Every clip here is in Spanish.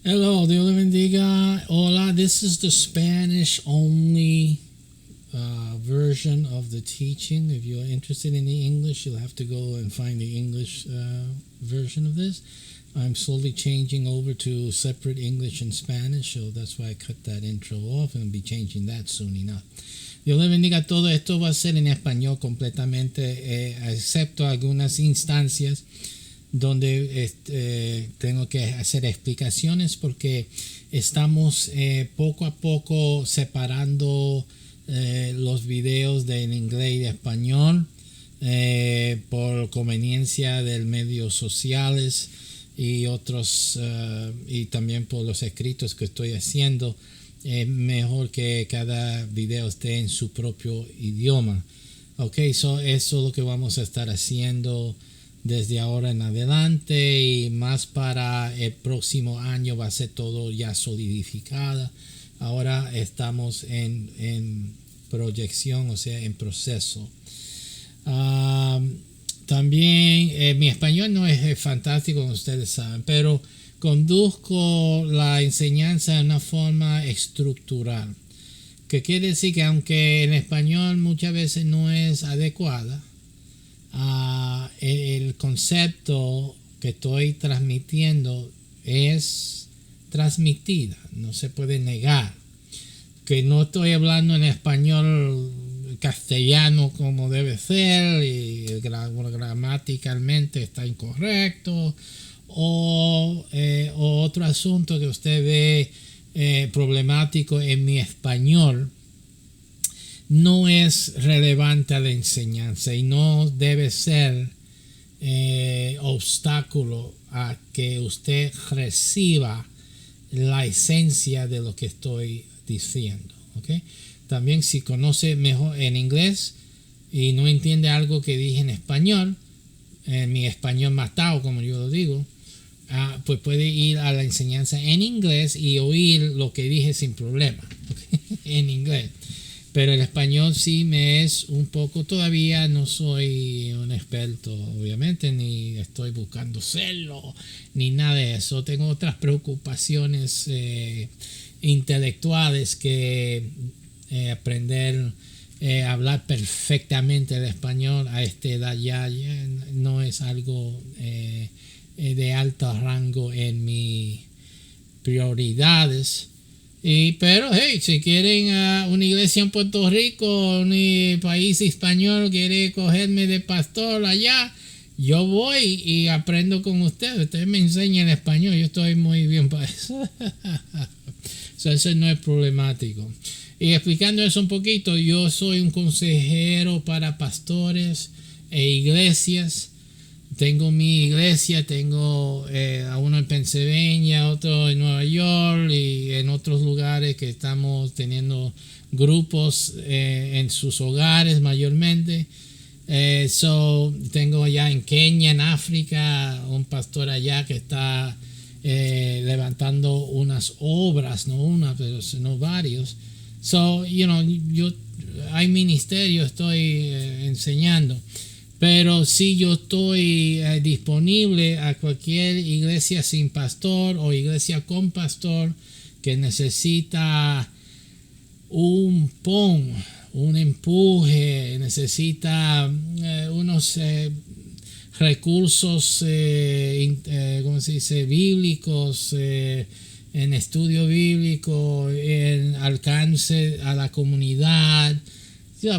Hello, Dios le bendiga. Hola, this is the Spanish only version of the teaching. If you're interested in the English, you'll have to go and find the English version of this. I'm slowly changing over to separate English and Spanish, so that's why I cut that intro off, and I'll be changing that soon enough. Dios le bendiga. Todo esto va a ser en español completamente, excepto algunas instancias donde tengo que hacer explicaciones porque estamos poco a poco separando los videos del inglés y de español por conveniencia de medios sociales y otros y también por los escritos que estoy haciendo. Mejor que cada video esté en su propio idioma. Eso es lo que vamos a estar haciendo desde ahora en adelante, y más para el próximo año va a ser todo ya solidificado. Ahora estamos en proyección, o sea, en proceso. También mi español no es fantástico, como ustedes saben, pero conduzco la enseñanza de una forma estructural, que quiere decir que aunque en español muchas veces no es adecuada, el concepto que estoy transmitiendo es transmitida, no se puede negar. Que no estoy hablando en español castellano como debe ser y gramaticalmente está incorrecto, o otro asunto que usted ve problemático en mi español, no es relevante a la enseñanza y no debe ser obstáculo a que usted reciba la esencia de lo que estoy diciendo. ¿Okay? También, si conoce mejor en inglés y no entiende algo que dije en español, en mi español matado, como yo lo digo, pues puede ir a la enseñanza en inglés y oír lo que dije sin problema, ¿okay? En inglés. Pero el español sí me es un poco, todavía no soy un experto, obviamente, ni estoy buscando serlo, ni nada de eso. Tengo otras preocupaciones intelectuales que aprender a hablar perfectamente el español a esta edad ya no es algo de alto rango en mis prioridades. Pero hey, si quieren una iglesia en Puerto Rico, un país español quiere cogerme de pastor allá, yo voy y aprendo con ustedes. Ustedes me enseñan español, yo estoy muy bien para eso. Eso no es problemático. Y explicando eso un poquito, yo soy un consejero para pastores e iglesias. Tengo mi iglesia, tengo a uno en Pennsylvania, otro en Nueva York y en otros lugares que estamos teniendo grupos en sus hogares mayormente. Tengo allá en Kenia, en África, un pastor allá que está levantando unas obras, no una, pero sino varios. Yo hay ministerio, estoy enseñando. Pero si yo estoy disponible a cualquier iglesia sin pastor o iglesia con pastor que necesita un empuje, necesita unos recursos, ¿cómo se dice? Bíblicos, en estudio bíblico, en alcance a la comunidad,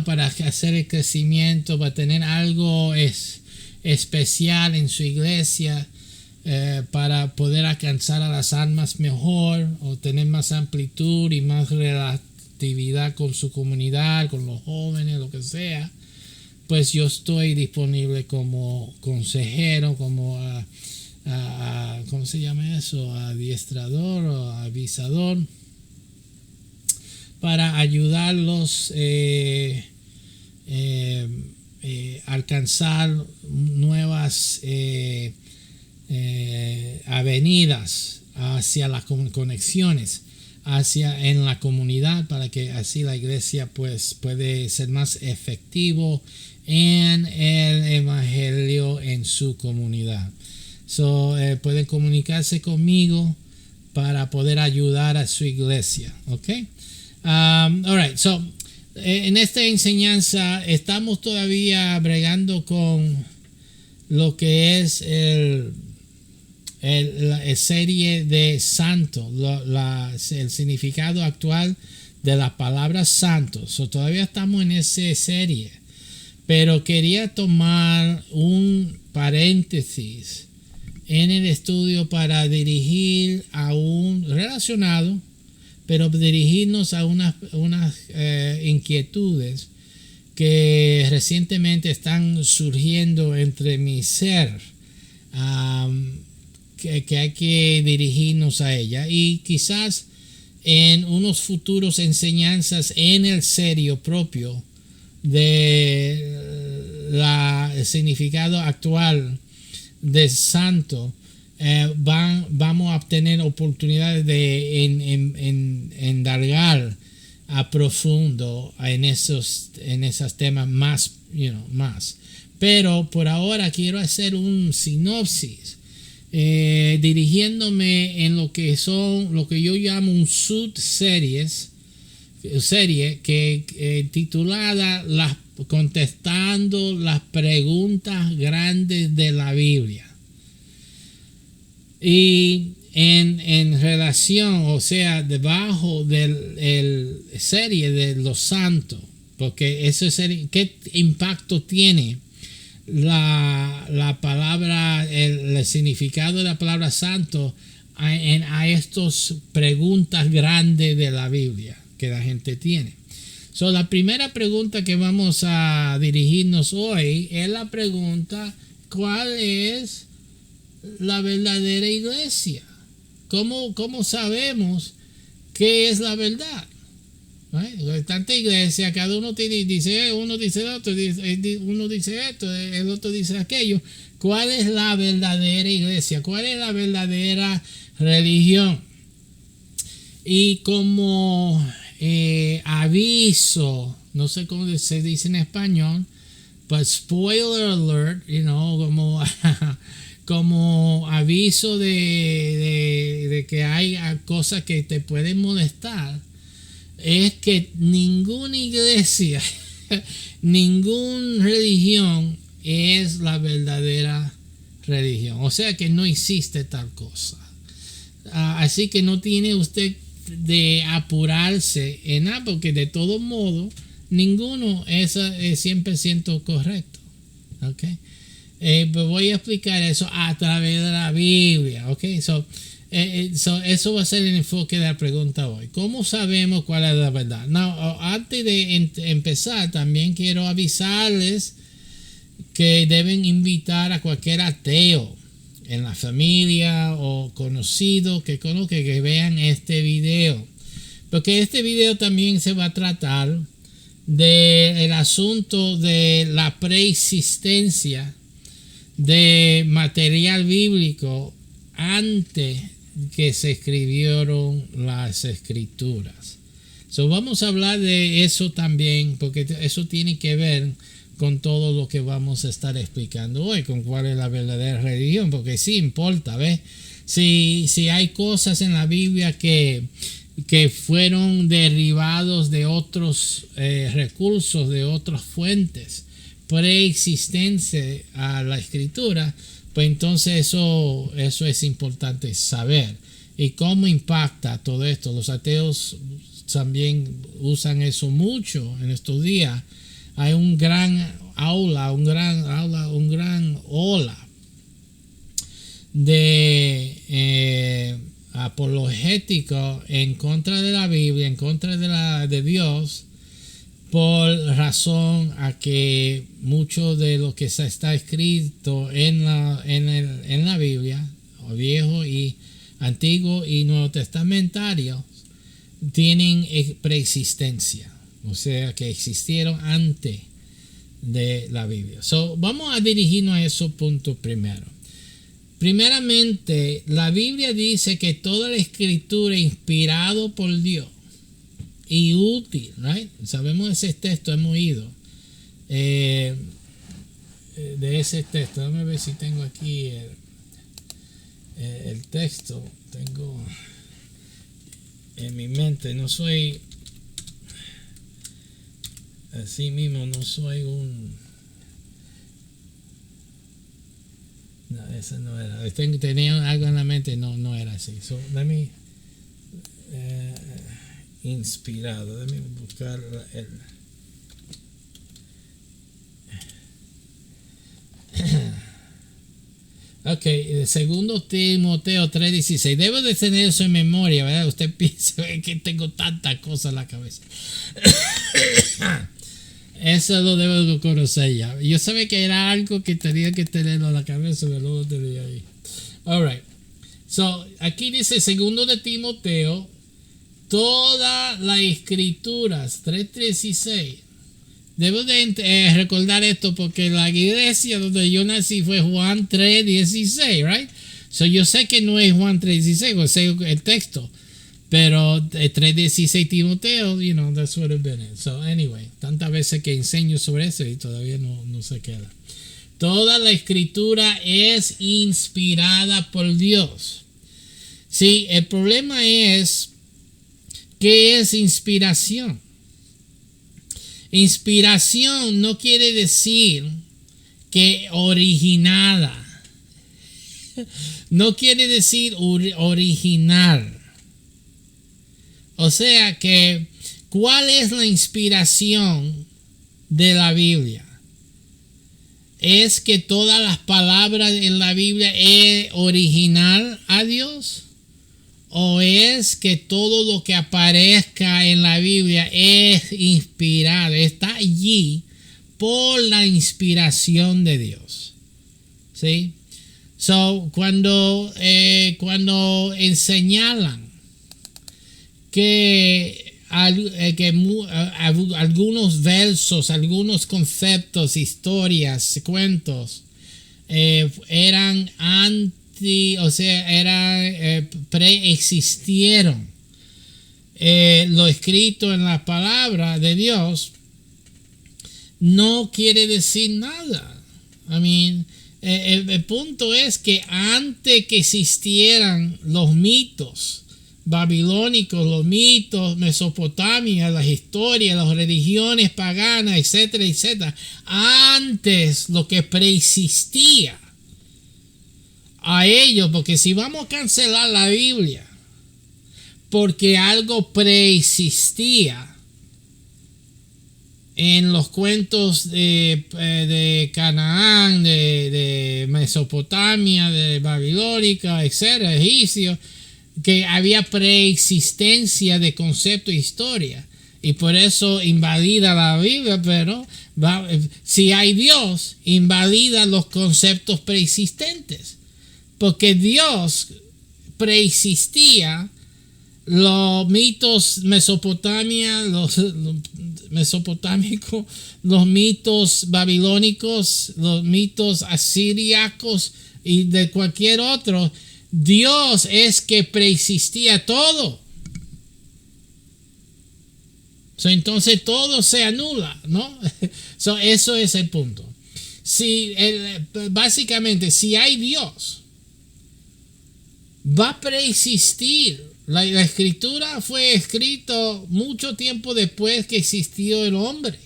para hacer el crecimiento, para tener algo especial en su iglesia, para poder alcanzar a las almas mejor, o tener más amplitud y más relatividad con su comunidad, con los jóvenes, lo que sea, pues yo estoy disponible como consejero, como ¿cómo se llama eso? Adiestrador o avisador, para ayudarlos alcanzar nuevas avenidas hacia las conexiones en la comunidad, para que así la iglesia pues puede ser más efectivo en el evangelio en su comunidad. So, pueden comunicarse conmigo para poder ayudar a su iglesia. ¿Ok? All right. So, en esta enseñanza estamos todavía bregando con lo que es la serie de santo, el significado actual de la palabra santo. So, todavía estamos en esa serie, pero quería tomar un paréntesis en el estudio para dirigir a un relacionado, pero dirigirnos a unas inquietudes que recientemente están surgiendo entre mi ser, que hay que dirigirnos a ella, y quizás en unos futuros enseñanzas en el serio propio de el significado actual de santo, vamos a obtener oportunidades de indagar a profundo en esos temas más, más. Pero por ahora quiero hacer un sinopsis, dirigiéndome en lo que yo llamo un serie que titulada contestando las preguntas grandes de la Biblia. Y en relación, o sea, debajo del serie de los santos, porque eso es qué impacto tiene la palabra, el significado de la palabra santo a estas preguntas grandes de la Biblia que la gente tiene. So, la primera pregunta que vamos a dirigirnos hoy es la pregunta: ¿cuál es la verdadera iglesia? ¿Cómo sabemos qué es la verdad? Hay tanta iglesia, cada uno dice otro, uno dice esto, el otro dice aquello. ¿Cuál es la verdadera iglesia? ¿Cuál es la verdadera religión? Y como aviso, no sé cómo se dice en español, but spoiler alert, como aviso de que hay cosas que te pueden molestar, es que ninguna iglesia, ninguna religión es la verdadera religión. O sea que no existe tal cosa. Así que no tiene usted de apurarse en nada, porque de todo modo ninguno es 100% correcto. Okay. Pues voy a explicar eso a través de la Biblia. Okay. So, eso va a ser el enfoque de la pregunta hoy. ¿Cómo sabemos cuál es la verdad? Now, antes de empezar, también quiero avisarles que deben invitar a cualquier ateo en la familia o conocido que vean este video, porque este video también se va a tratar del asunto de la preexistencia de material bíblico antes que se escribieron las escrituras. So, vamos a hablar de eso también, porque eso tiene que ver con todo lo que vamos a estar explicando hoy, con cuál es la verdadera religión, porque sí importa, ¿ves? Si hay cosas en la Biblia que fueron derivados de otros recursos, de otras fuentes preexistentes a la escritura, pues entonces eso es importante saber. ¿Y cómo impacta todo esto? Los ateos también usan eso mucho en estos días. Hay un gran ola de apologético en contra de la Biblia, en contra de Dios, por razón a que mucho de lo que está escrito en la Biblia, Viejo y Antiguo y Nuevo Testamentario, tienen preexistencia. O sea, que existieron antes de la Biblia. So, vamos a dirigirnos a esos puntos primero. Primeramente, la Biblia dice que toda la escritura es inspirado por Dios y útil, right? Sabemos ese texto, hemos oído de ese texto. Déjame ver si tengo aquí el texto tengo en mi mente. No soy así mismo, no soy un... No, eso no era. Tenía algo en la mente, no era así. So, let me... inspirado. Déjame buscar el... Ok, segundo Timoteo 3:16. Debo de tener eso en memoria, ¿verdad? Usted piensa que tengo tantas cosas en la cabeza. Eso lo debo de conocer ya. Yo sabía que era algo que tenía que tenerlo en la cabeza, pero no lo tenía ahí. Alright. So, aquí dice segundo de Timoteo, todas las escrituras, 3:16. Debo de recordar esto porque la iglesia donde yo nací fue Juan 3:16, right? So yo sé que no es Juan 3:16, sé el texto, pero 3:16 Timoteo, you know, that's what it's been. So anyway, tantas veces que enseño sobre eso y todavía no se queda. Toda la escritura es inspirada por Dios. Sí, el problema es, ¿qué es inspiración? Inspiración no quiere decir que originada. No quiere decir original. O sea que, ¿cuál es la inspiración de la Biblia? ¿Es que todas las palabras en la Biblia es original a Dios? ¿O es que todo lo que aparezca en la Biblia es inspirado, está allí por la inspiración de Dios? ¿Sí? So, cuando señalan que algunos versos, algunos conceptos, historias, cuentos eran preexistieron lo escrito en la palabra de Dios, no quiere decir nada. I mean, el punto es que antes que existieran los mitos babilónicos, los mitos Mesopotamia, las historias, las religiones paganas, etcétera, etcétera, antes lo que preexistía a ellos, porque si vamos a cancelar la Biblia porque algo preexistía en los cuentos de Canaán, de Mesopotamia, de Babilónica, etcétera, egipcio, que había preexistencia de concepto e historia y por eso invalida la Biblia, pero si hay Dios, invalida los conceptos preexistentes. Porque Dios preexistía los mitos los mesopotámicos, los mitos babilónicos, los mitos asiríacos y de cualquier otro. Dios es que preexistía todo. Entonces todo se anula, ¿no? Eso es el punto. Básicamente, si hay Dios, va a preexistir. La escritura fue escrito mucho tiempo después que existió el hombre.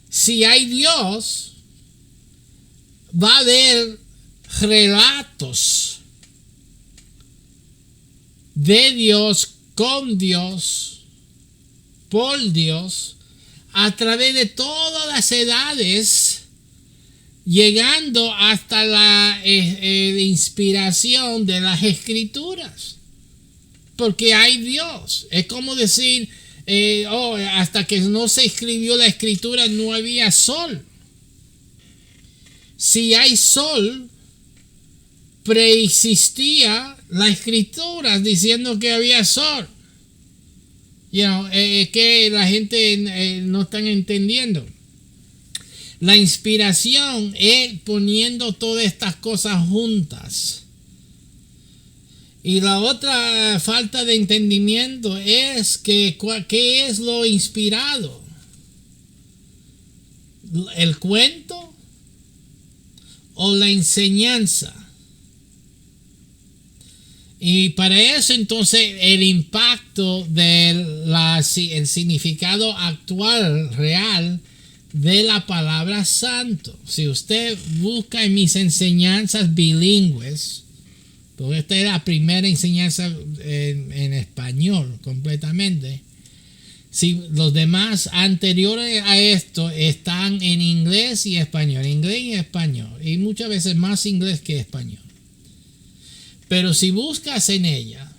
Si hay Dios, va a haber relatos de Dios, con Dios, por Dios, a través de todas las edades, llegando hasta la inspiración de las escrituras, porque hay Dios. Es como decir, hasta que no se escribió la escritura no había sol. Si hay sol, preexistía la escritura diciendo que había sol. Que la gente no están entendiendo. La inspiración es poniendo todas estas cosas juntas. Y la otra falta de entendimiento es que ¿qué es lo inspirado? ¿El cuento o la enseñanza? Y para eso entonces el impacto el significado actual, real, de la palabra santo. Si usted busca en mis enseñanzas bilingües, porque esta es la primera enseñanza en español completamente. Si los demás anteriores a esto están en inglés y español, y muchas veces más inglés que español. Pero si buscas en ella,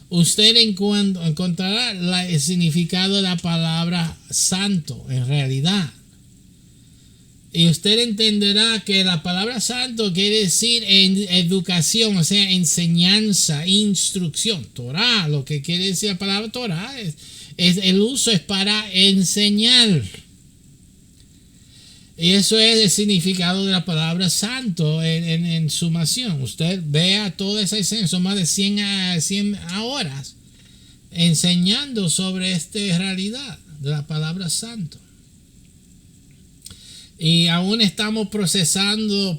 usted encontrará el significado de la palabra santo en realidad. Y usted entenderá que la palabra santo quiere decir en educación, o sea, enseñanza, instrucción. Torah, lo que quiere decir la palabra Torah el uso es para enseñar. Y eso es el significado de la palabra santo en sumación. Usted vea toda esa escena, son más de 100 horas enseñando sobre esta realidad de la palabra santo. Y aún estamos progresando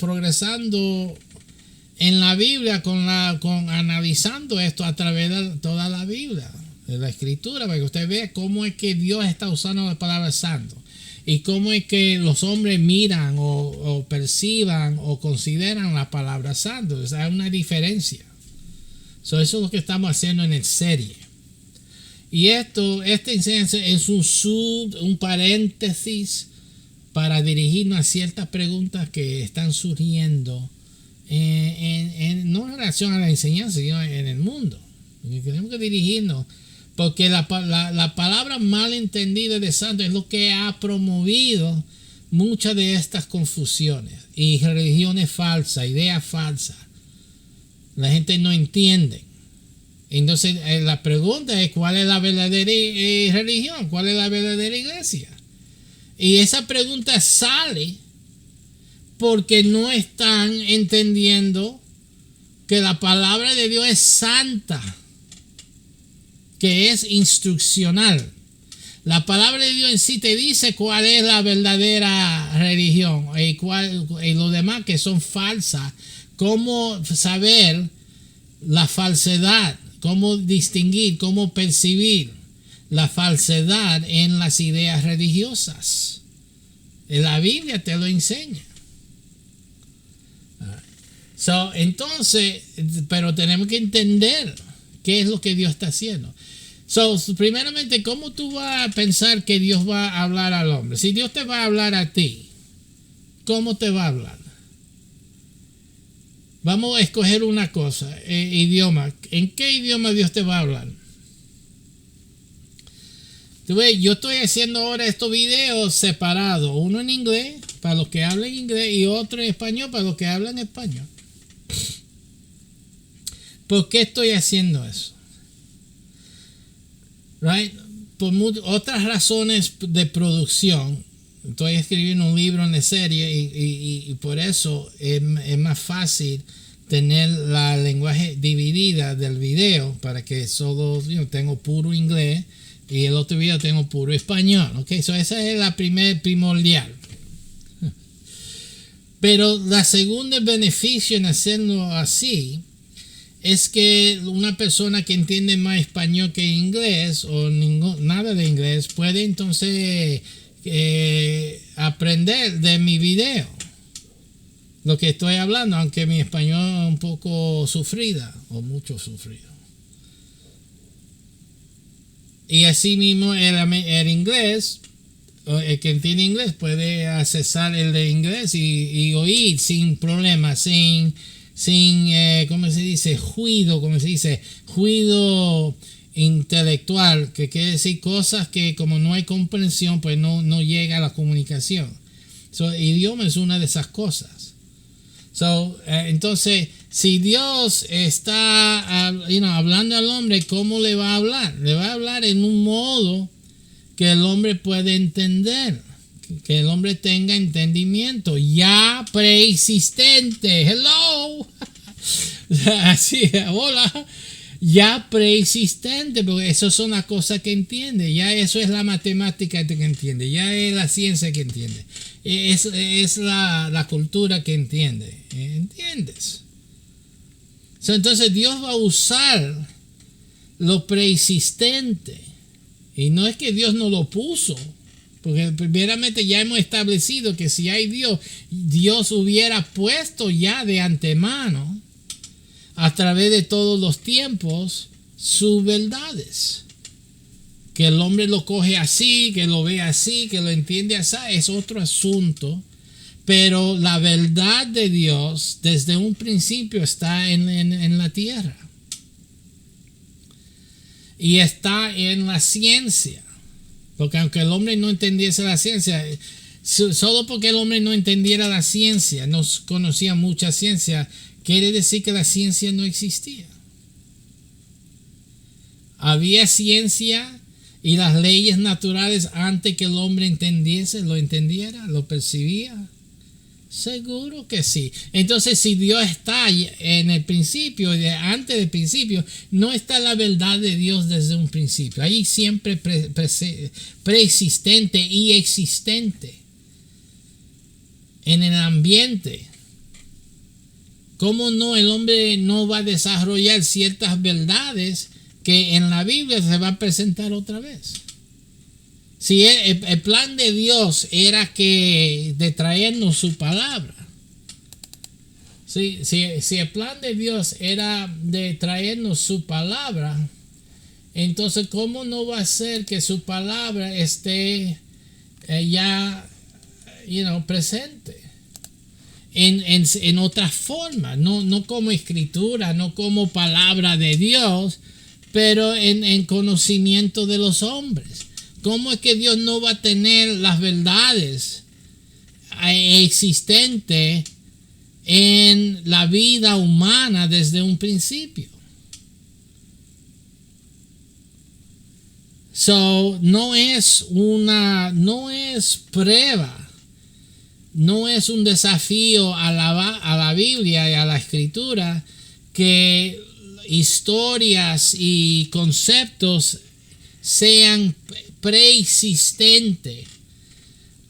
en la Biblia con analizando esto a través de toda la Biblia, de la Escritura, para que usted vea cómo es que Dios está usando la palabra santo y cómo es que los hombres miran o perciban o consideran la palabra santo. O sea, hay una diferencia. Eso es lo que estamos haciendo en el serie. Y esta enseñanza es un paréntesis para dirigirnos a ciertas preguntas que están surgiendo no en relación a la enseñanza, sino en el mundo. Y tenemos que dirigirnos, porque la palabra mal entendida de santo es lo que ha promovido muchas de estas confusiones y religiones falsas, ideas falsas. La gente no entiende. Entonces la pregunta es: ¿cuál es la verdadera religión? ¿Cuál es la verdadera iglesia? Y esa pregunta sale porque no están entendiendo que la palabra de Dios es santa, que es instruccional. La palabra de Dios en sí te dice cuál es la verdadera religión y lo demás que son falsas. Cómo saber la falsedad, cómo distinguir, cómo percibir la falsedad en las ideas religiosas. La Biblia te lo enseña. Entonces, pero tenemos que entender qué es lo que Dios está haciendo. Primeramente, ¿cómo tú vas a pensar que Dios va a hablar al hombre? Si Dios te va a hablar a ti, ¿cómo te va a hablar? Vamos a escoger una cosa, idioma. ¿En qué idioma Dios te va a hablar? Yo estoy haciendo ahora estos videos separados, uno en inglés para los que hablan inglés y otro en español para los que hablan español. ¿Por qué estoy haciendo eso? Por otras razones de producción. Estoy escribiendo un libro en la serie y por eso es más fácil tener la lenguaje dividida del video, para que solo tengo puro inglés y el otro video tengo puro español. Esa es la primordial. Pero la segunda beneficio en hacerlo así es que una persona que entiende más español que inglés o nada de inglés puede entonces aprender de mi video lo que estoy hablando, aunque mi español es un poco sufrida o mucho sufrido. Y así mismo el inglés, el que entiende inglés puede accesar el de inglés y oír sin problema, sin ¿cómo se dice? Juicio intelectual, que quiere decir cosas que como no hay comprensión, pues no llega a la comunicación. Idioma es una de esas cosas. Entonces, si Dios está hablando al hombre, ¿cómo le va a hablar? Le va a hablar en un modo que el hombre puede entender, que el hombre tenga entendimiento ya preexistente. Hello. Así, hola. Ya preexistente, porque eso son las cosas que entiende. Ya eso es la matemática que entiende. Ya es la ciencia que entiende. Es la cultura que entiende. ¿Entiendes? So, entonces Dios va a usar lo preexistente. Y no es que Dios no lo puso, porque primeramente ya hemos establecido que si hay Dios, Dios hubiera puesto ya de antemano, a través de todos los tiempos, sus verdades. Que el hombre lo coge así, que lo ve así, que lo entiende así, es otro asunto. Pero la verdad de Dios desde un principio está en la tierra. Y está en la ciencia. Porque aunque el hombre no entendiese la ciencia, solo porque el hombre no entendiera la ciencia, no conocía mucha ciencia, quiere decir que la ciencia no existía. Había ciencia y las leyes naturales antes que el hombre entendiese, lo entendiera, lo percibía. Seguro que sí. Entonces, si Dios está en el principio, antes del principio, no está la verdad de Dios desde un principio. Ahí siempre preexistente y existente. En el ambiente. ¿Cómo no? El hombre no va a desarrollar ciertas verdades que en la Biblia se va a presentar otra vez. Si el plan de Dios era de traernos su palabra. Si el plan de Dios era de traernos su palabra, entonces ¿cómo no va a ser que su palabra esté ya presente? En otra forma, no como escritura, no como palabra de Dios, pero en conocimiento de los hombres. ¿Cómo es que Dios no va a tener las verdades existentes en la vida humana desde un principio? So, no es prueba, no es un desafío a la Biblia y a la Escritura que historias y conceptos sean preexistentes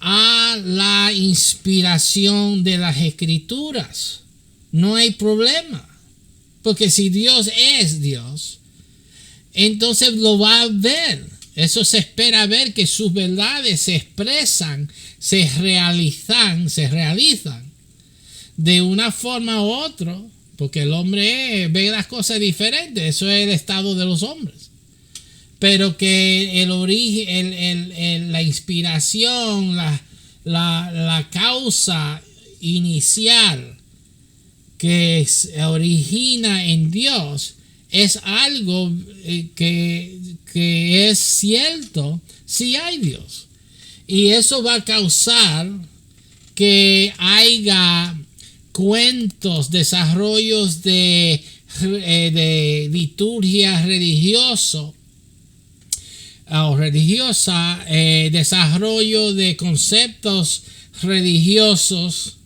a la inspiración de las Escrituras. No hay problema, porque si Dios es Dios, entonces lo va a ver. Eso se espera ver, que sus verdades se expresan, se realizan de una la u otra, porque el hombre ve las cosas diferentes. Eso es el estado de los hombres. Pero que el origen, la inspiración, la causa inicial que se origina en Dios es algo que es cierto si hay Dios. Y eso va a causar que haya cuentos, desarrollos de liturgia religiosa, desarrollo de conceptos religiosos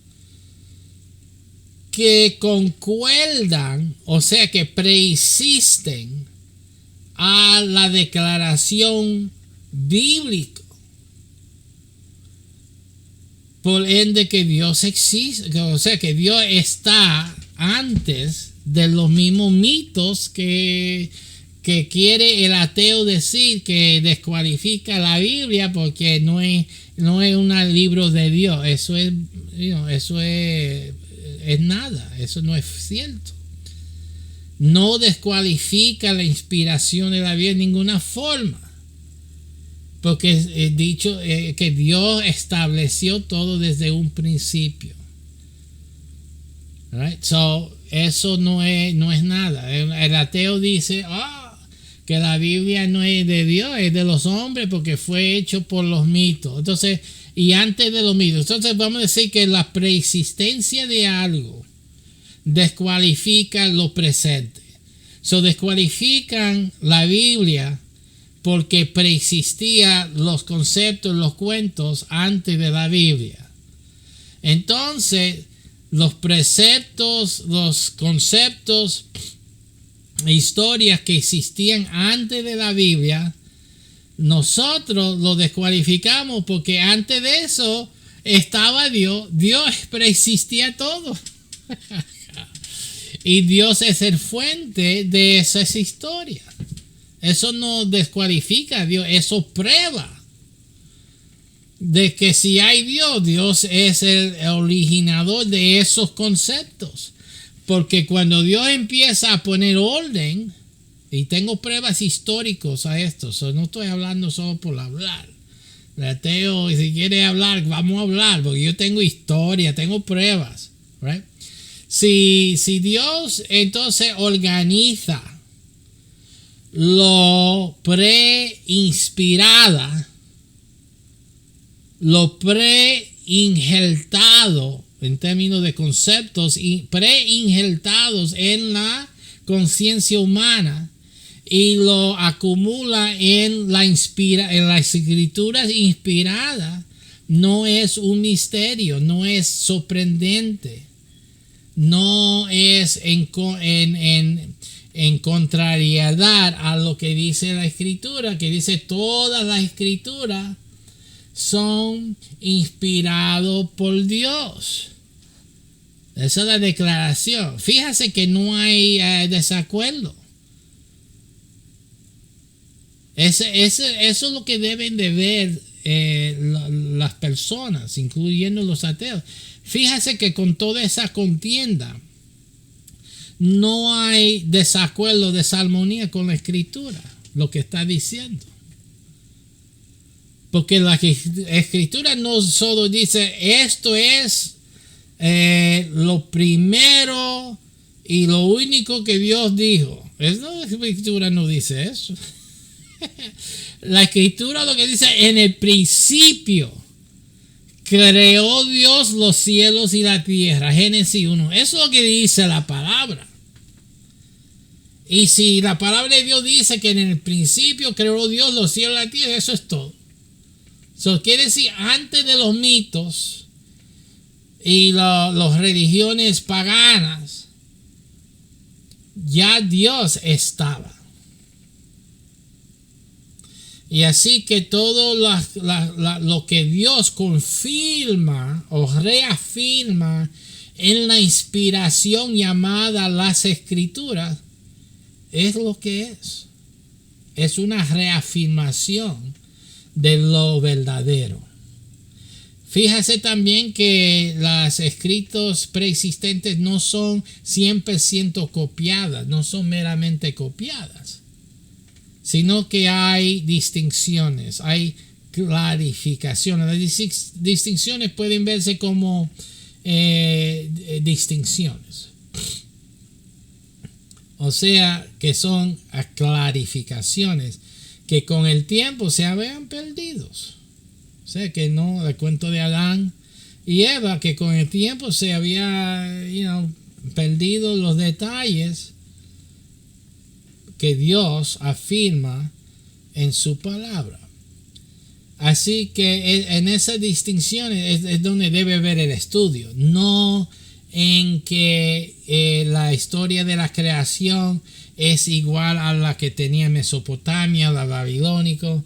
que concuerdan, o sea, que preexisten a la declaración bíblica. Por ende que Dios existe, o sea, que Dios está antes de los mismos mitos que quiere el ateo decir, que descualifica la Biblia porque no es un libro de Dios. Eso es nada, eso no es cierto. No descualifica la inspiración de la Biblia en ninguna forma, porque he dicho que Dios estableció todo desde un principio. Right? So, eso no es nada. El ateo dice, que la Biblia no es de Dios, es de los hombres, porque fue hecho por los mitos. Entonces, y antes de los mitos. Entonces vamos a decir que la preexistencia de algo descualifica lo presente. Descualifican la Biblia porque preexistía los conceptos, los cuentos antes de la Biblia. Entonces, los preceptos, los conceptos, historias que existían antes de la Biblia, nosotros los descualificamos porque antes de eso estaba Dios. Dios preexistía todo. Y Dios es el fuente de esas historias. Eso no descualifica a Dios, eso prueba de que si hay Dios, Dios es el originador de esos conceptos. Porque cuando Dios empieza a poner orden, y tengo pruebas históricas a esto, no estoy hablando solo por hablar. El ateo, si quiere hablar, vamos a hablar, porque yo tengo historia, tengo pruebas. Right? Si Dios entonces organiza lo preinspirada, lo preinjertado en términos de conceptos y preinjertados en la conciencia humana y lo acumula en las escrituras inspiradas, no es un misterio, no es sorprendente, no es en contrariedad a lo que dice la escritura, que dice todas las escrituras son inspirados por Dios. Esa es la declaración. Fíjate que no hay desacuerdo. Eso es lo que deben de ver las personas, incluyendo los ateos. Fíjese que con toda esa contienda no hay desacuerdo, desarmonía con la escritura, lo que está diciendo. Porque la escritura no solo dice esto es lo primero y lo único que Dios dijo. La escritura no dice eso. La escritura lo que dice: en el principio creó Dios los cielos y la tierra. Génesis 1. Eso es lo que dice la palabra. Y si la palabra de Dios dice que en el principio creó Dios los cielos y la tierra, eso es todo. Eso quiere decir, antes de los mitos y las religiones paganas, ya Dios estaba. Y así que todo lo que Dios confirma o reafirma en la inspiración llamada las escrituras es lo que es. Es una reafirmación de lo verdadero. Fíjese también que las escritos preexistentes no son 100% copiadas, no son meramente copiadas, sino que hay distinciones, hay clarificaciones. Las distinciones pueden verse como distinciones, o sea que son clarificaciones que con el tiempo se habían perdidos. O sea que no, el cuento de Adán y Eva, que con el tiempo se había perdido los detalles que Dios afirma en su palabra. Así que en esas distinciones es donde debe haber el estudio, no en que la historia de la creación es igual a la que tenía Mesopotamia, la babilónico.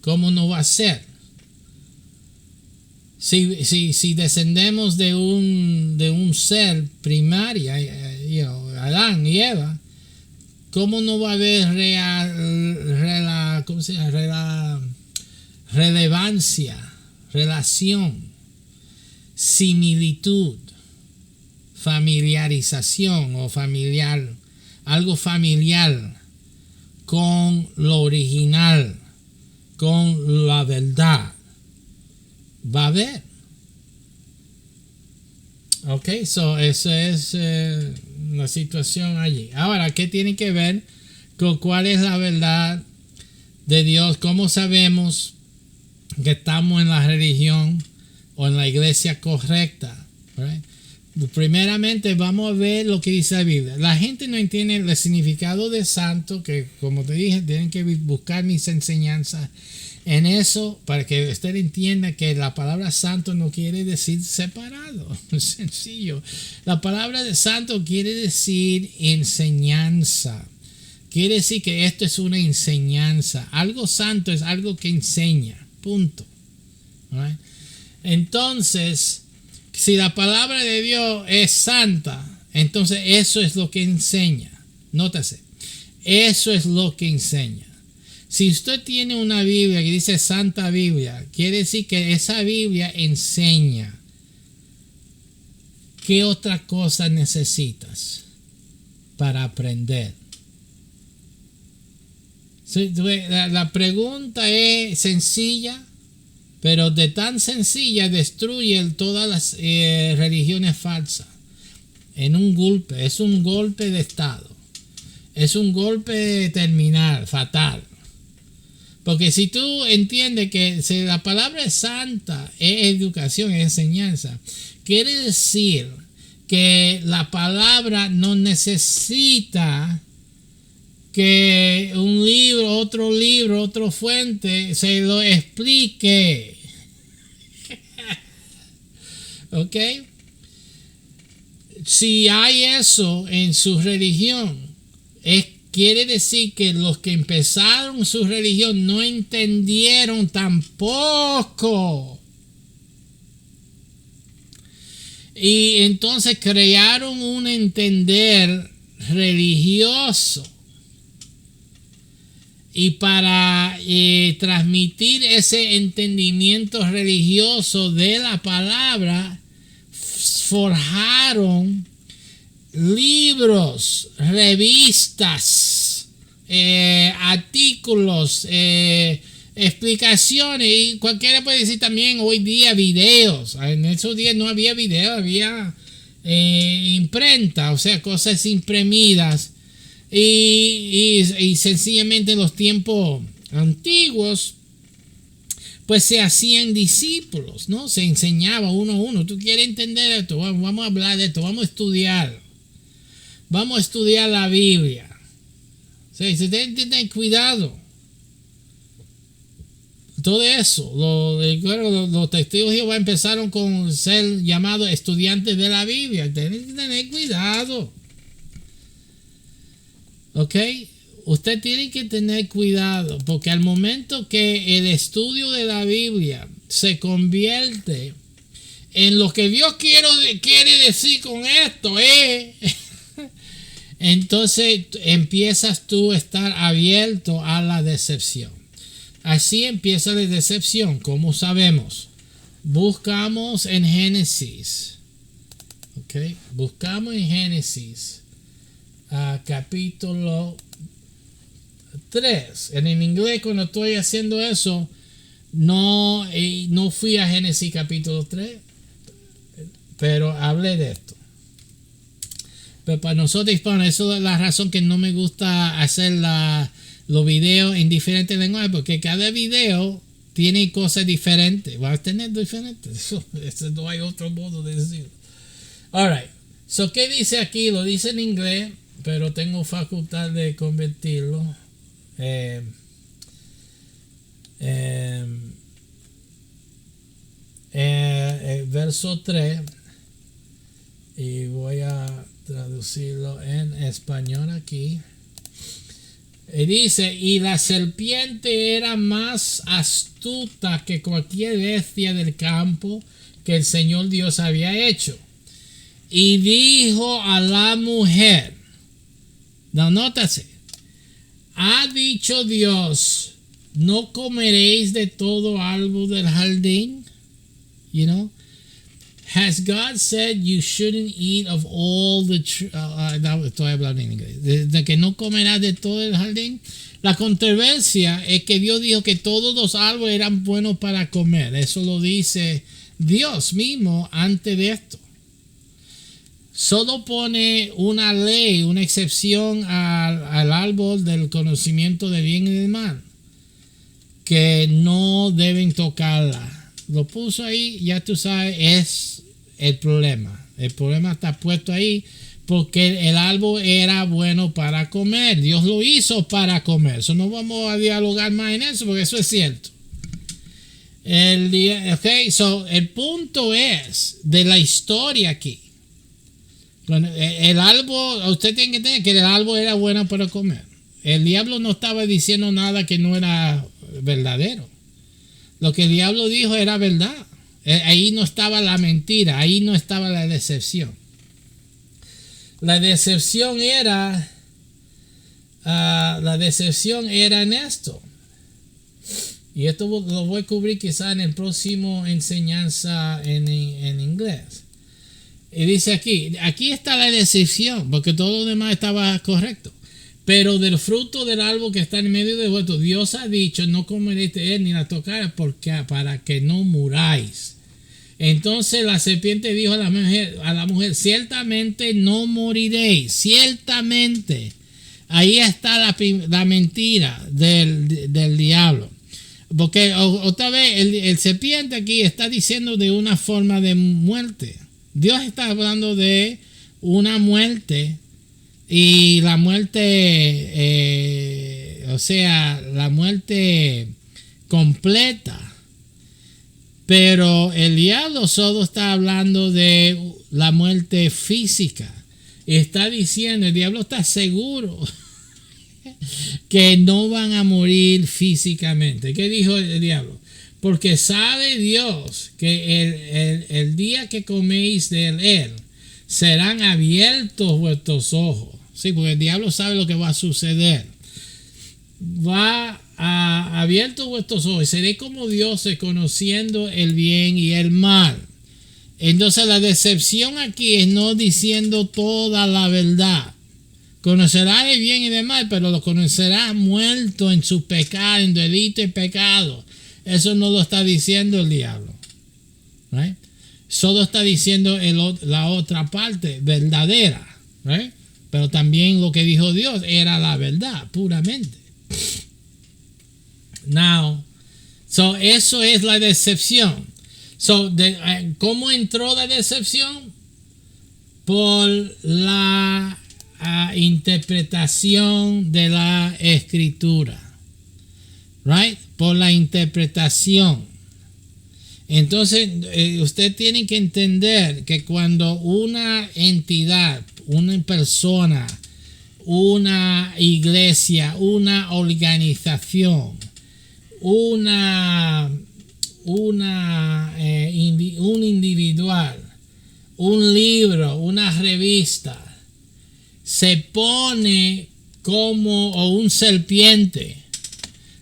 ¿Cómo no va a ser? Si descendemos de un ser primario, Adán y Eva, ¿cómo no va a haber relevancia, relación, similitud, familiarización o familiar, algo familiar con lo original, con la verdad? Va a haber. Ok, eso es la situación allí. Ahora, ¿qué tiene que ver con cuál es la verdad de Dios? ¿Cómo sabemos que estamos en la religión o en la iglesia correcta? Right? Primeramente vamos a ver lo que dice la Biblia. La gente no entiende el significado de santo, que como te dije, tienen que buscar mis enseñanzas en eso para que usted entienda que la palabra santo no quiere decir separado. Es sencillo. La palabra de santo quiere decir enseñanza. Quiere decir que esto es una enseñanza. Algo santo es algo que enseña. Punto. Right? Entonces, Si la palabra de Dios es santa, entonces eso es lo que enseña. Nótase, eso es lo que enseña. Si usted tiene una Biblia que dice Santa Biblia, quiere decir que esa Biblia enseña. ¿Qué otra cosa necesitas para aprender? La pregunta es sencilla, pero de tan sencilla destruye todas las religiones falsas. En un golpe, es un golpe de estado. Es un golpe terminal, fatal. Porque si tú entiendes que si la palabra es santa, es educación, es enseñanza, quiere decir que la palabra no necesita que un libro, otra fuente se lo explique. ¿Ok? Si hay eso en su religión, quiere decir que los que empezaron su religión no entendieron tampoco. Y entonces crearon un entender religioso. Y para transmitir ese entendimiento religioso de la palabra, forjaron libros, revistas, artículos, explicaciones, y cualquiera puede decir también hoy día videos. En esos días no había video, había imprenta, o sea, cosas imprimidas. Y sencillamente en los tiempos antiguos pues se hacían discípulos, ¿no? Se enseñaba uno a uno. Tú quieres entender esto, vamos a hablar de esto, vamos a estudiar la Biblia. Sí, se tiene que tener cuidado. Todo eso, los testigos de Jehová empezaron con ser llamados estudiantes de la Biblia. Tienen que tener cuidado. ¿Ok? Usted tiene que tener cuidado, porque al momento que el estudio de la Biblia se convierte en lo que Dios quiere decir con esto, entonces empiezas tú a estar abierto a la decepción. Así empieza la decepción, como sabemos. Buscamos en Génesis. ¿Ok? Buscamos en Génesis. Capítulo 3. En inglés, cuando estoy haciendo eso, no fui a Génesis capítulo 3, pero hablé de esto. Pero para nosotros hispanos, eso es la razón que no me gusta hacer los videos en diferentes lenguajes, porque cada video tiene cosas diferentes. Va a tener diferentes. Eso no hay otro modo de decirlo. Alright. So, ¿qué dice aquí? Lo dice en inglés, pero tengo facultad de convertirlo. Verso 3, y voy a traducirlo en español aquí. Y dice: y la serpiente era más astuta que cualquier bestia del campo que el Señor Dios había hecho, y dijo a la mujer, no, nótase, ha dicho Dios, no comeréis de todo árbol del jardín. You know, has God said you shouldn't eat of all the estoy hablando en inglés, de que no comerás de todo el jardín. La controversia es que Dios dijo que todos los árboles eran buenos para comer. Eso lo dice Dios mismo antes de esto. Solo pone una ley, una excepción al árbol del conocimiento de bien y del mal, que no deben tocarla. Lo puso ahí, ya tú sabes, es el problema. El problema está puesto ahí porque el árbol era bueno para comer. Dios lo hizo para comer. Eso no vamos a dialogar más en eso, porque eso es cierto. El punto es de la historia aquí. El árbol, usted tiene que entender que el árbol era bueno para comer. El diablo no estaba diciendo nada que no era verdadero. Lo que el diablo dijo era verdad. Ahí no estaba la mentira, ahí no estaba la decepción. La decepción era en esto. Y esto lo voy a cubrir quizá en el próximo enseñanza en inglés. Y dice aquí está la decepción, porque todo lo demás estaba correcto. Pero del fruto del árbol que está en medio de vosotros, Dios ha dicho, no comeréis de él ni la tocaréis, para que no muráis. Entonces la serpiente dijo a la mujer, ciertamente no moriréis, ciertamente. Ahí está la mentira del diablo. Porque otra vez el serpiente aquí está diciendo de una forma de muerte. Dios está hablando de una muerte. Y la muerte, la muerte completa. Pero el diablo solo está hablando de la muerte física. Y está diciendo, el diablo está seguro que no van a morir físicamente. ¿Qué dijo el diablo? Porque sabe Dios que el día que coméis de él, serán abiertos vuestros ojos. Sí, porque el diablo sabe lo que va a suceder. Va a abiertos vuestros ojos. Y seréis como dioses, conociendo el bien y el mal. Entonces la decepción aquí es no diciendo toda la verdad. Conocerá el bien y el mal, pero lo conocerá muerto en su pecado, en delito y pecado. Eso no lo está diciendo el diablo. Right? Solo está diciendo la otra parte verdadera. Right? Pero también lo que dijo Dios era la verdad, puramente. Now, eso es la decepción. ¿Cómo entró la decepción? Por la interpretación de la escritura. Right? Por la interpretación. Entonces, usted tiene que entender que cuando una entidad, una persona, una iglesia, una organización, un individual, un libro, una revista, se pone o un serpiente,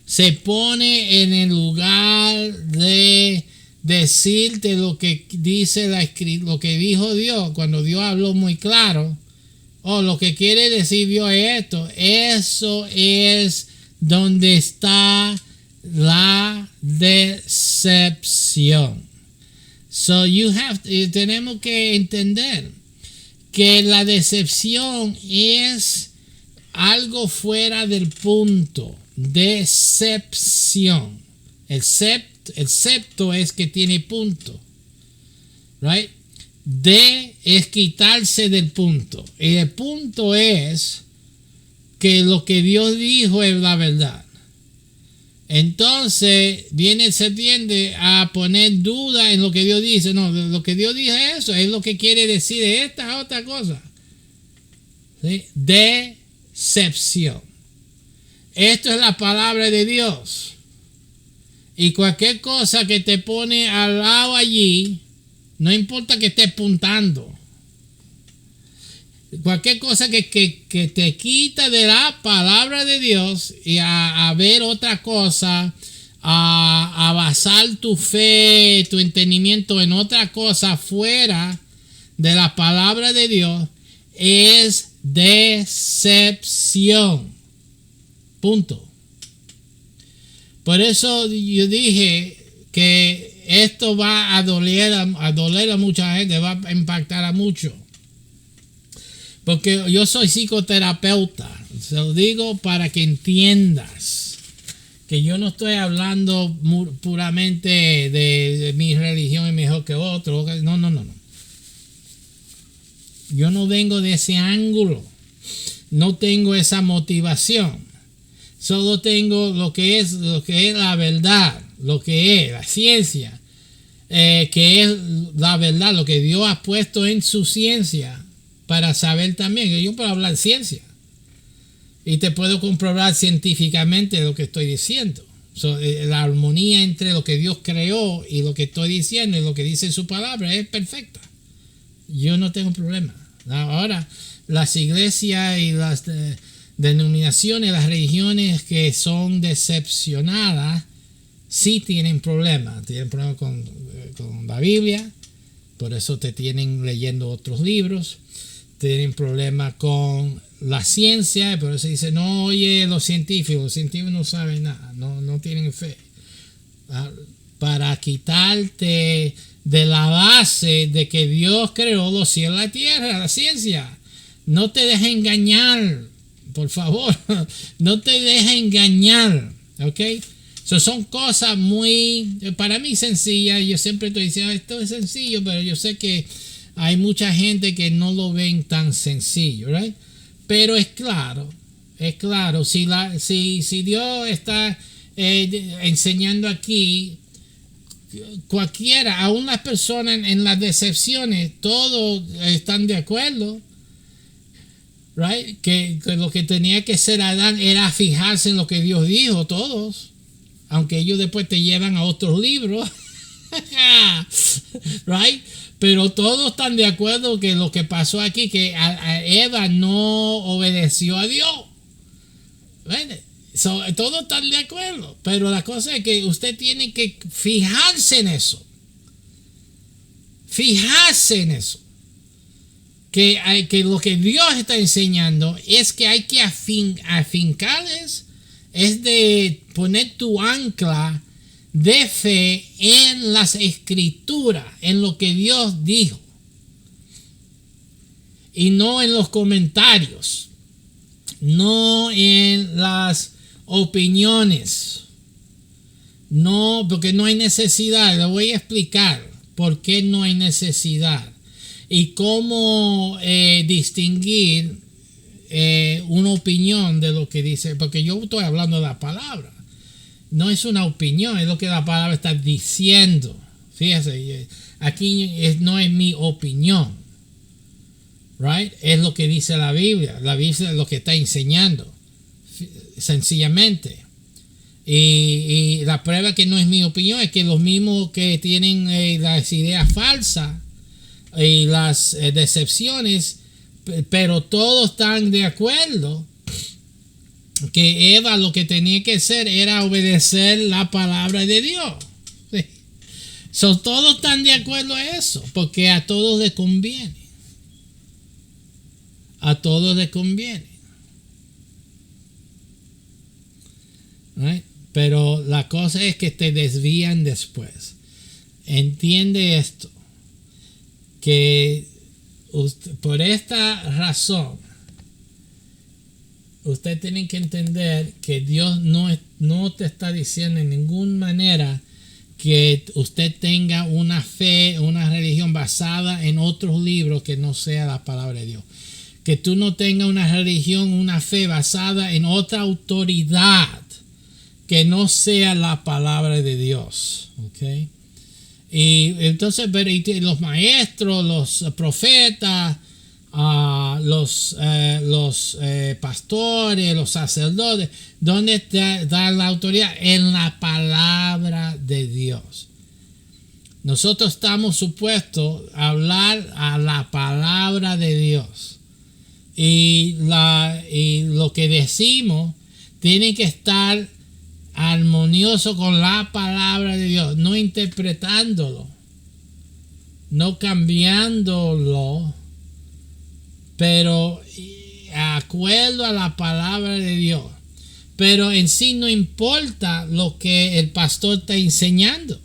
se pone en el lugar de decirte lo que dice lo que dijo Dios, cuando Dios habló muy claro, lo que quiere decir Dios es esto. Eso es donde está la decepción. Tenemos que entender que la decepción es algo fuera del punto. Decepción. El septo es que tiene punto. Right? Es quitarse del punto. Y el punto es que lo que Dios dijo es la verdad. Entonces viene el serpiente a poner duda en lo que Dios dice. No, lo que Dios dice eso es lo que quiere decir esta otra cosa. ¿Sí? Decepción. Esto es la palabra de Dios. Y cualquier cosa que te pone al lado allí, no importa que estés apuntando. Cualquier cosa que te quita de la palabra de Dios y a ver otra cosa, a basar tu fe, tu entendimiento en otra cosa fuera de la palabra de Dios, es decepción. Punto. Por eso yo dije que esto va a doler a mucha gente, va a impactar a muchos. Porque yo soy psicoterapeuta. Se lo digo para que entiendas que yo no estoy hablando puramente de mi religión es mejor que otro. No. Yo no vengo de ese ángulo. No tengo esa motivación. Solo tengo lo que es la verdad, lo que es la ciencia, que es la verdad, lo que Dios ha puesto en su ciencia para saber también. Que yo puedo hablar de ciencia y te puedo comprobar científicamente lo que estoy diciendo. La armonía entre lo que Dios creó y lo que estoy diciendo y lo que dice su palabra es perfecta. Yo no tengo problema. Ahora, las iglesias y las denominaciones, las religiones que son decepcionadas, sí tienen problemas. Tienen problemas con la Biblia, por eso te tienen leyendo otros libros. Tienen problemas con la ciencia, por eso dicen, no, oye, los científicos no saben nada, no tienen fe. Para quitarte de la base de que Dios creó los cielos y la tierra, la ciencia. No te dejes engañar, por favor, no te dejes engañar, ¿ok? Son cosas muy, para mí, sencillas. Yo siempre estoy diciendo, esto es sencillo, pero yo sé que hay mucha gente que no lo ven tan sencillo, ¿right? Pero es claro, si Dios está enseñando aquí, cualquiera, aún las personas en las decepciones, todos están de acuerdo, right? Que lo que tenía que hacer Adán era fijarse en lo que Dios dijo, todos, aunque ellos después te llevan a otros libros, right? Pero todos están de acuerdo que lo que pasó aquí, que a Eva no obedeció a Dios. Todos están de acuerdo. Pero la cosa es que usted tiene que fijarse en eso. Fijarse en eso. Que lo que Dios está enseñando es que hay que afincarles, es de poner tu ancla de fe en las escrituras, en lo que Dios dijo, y no en los comentarios, no en las opiniones, no, porque no hay necesidad. Le voy a explicar por qué no hay necesidad y cómo distinguir una opinión de lo que dice, porque yo estoy hablando de la palabra. No es una opinión, es lo que la palabra está diciendo. Fíjese, aquí no es mi opinión, right? Es lo que dice la Biblia. La Biblia es lo que está enseñando, sencillamente. Y la prueba que no es mi opinión es que los mismos que tienen las ideas falsas y las decepciones, pero todos están de acuerdo que Eva lo que tenía que hacer era obedecer la palabra de Dios. Sí. Todos están de acuerdo a eso, porque a todos les conviene. A todos les conviene. Right? Pero la cosa es que te desvían después. Entiende esto, que por esta razón usted tiene que entender que Dios no te está diciendo en ninguna manera que usted tenga una fe, una religión basada en otros libros que no sea la palabra de Dios. Que tú no tengas una religión, una fe basada en otra autoridad que no sea la palabra de Dios. ¿Ok? Y entonces, los maestros, los profetas, los pastores, los sacerdotes, ¿dónde está la autoridad? En la palabra de Dios. Nosotros estamos supuestos a hablar a la palabra de Dios. Y lo que decimos tiene que estar armonioso con la palabra de Dios, no interpretándolo, no cambiándolo, pero acuerdo a la palabra de Dios. Pero en sí no importa lo que el pastor está enseñando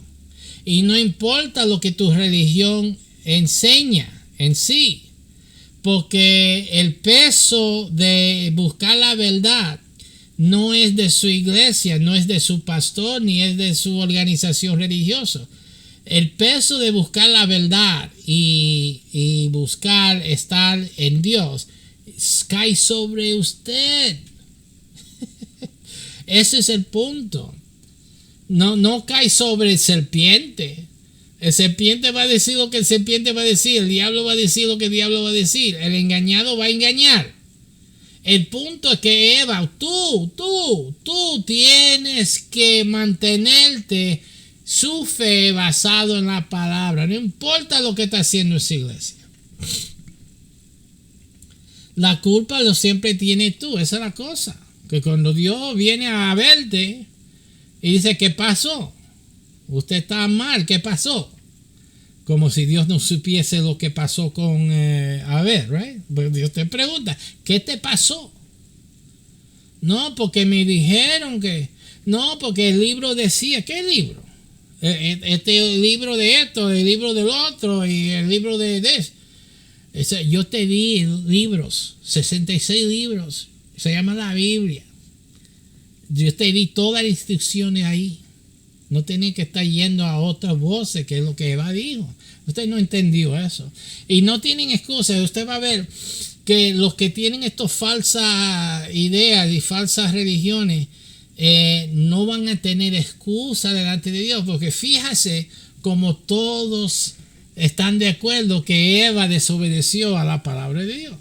y no importa lo que tu religión enseña en sí, porque el peso de buscar la verdad no es de su iglesia, no es de su pastor, ni es de su organización religiosa. El peso de buscar la verdad y buscar estar en Dios cae sobre usted. Ese es el punto. No cae sobre el serpiente. El serpiente va a decir lo que el serpiente va a decir. El diablo va a decir lo que el diablo va a decir. El engañado va a engañar. El punto es que Eva, tú tienes que mantenerte su fe basado en la palabra. No importa lo que está haciendo esa iglesia. La culpa lo siempre tienes tú. Esa es la cosa. Que cuando Dios viene a verte y dice, ¿qué pasó? Usted está mal, ¿qué pasó? Como si Dios no supiese lo que pasó con Abel, right? Pues Dios te pregunta, ¿qué te pasó? No, porque me dijeron que... No, porque el libro decía, ¿qué libro? Este libro de esto, el libro del otro y el libro de eso. Yo te di libros, 66 libros. Se llama la Biblia. Yo te di todas las instrucciones ahí. No tenía que estar yendo a otras voces, que es lo que Eva dijo. Usted no entendió eso. Y no tienen excusas. Usted va a ver que los que tienen estas falsas ideas y falsas religiones no van a tener excusa delante de Dios. Porque fíjese como todos están de acuerdo que Eva desobedeció a la palabra de Dios.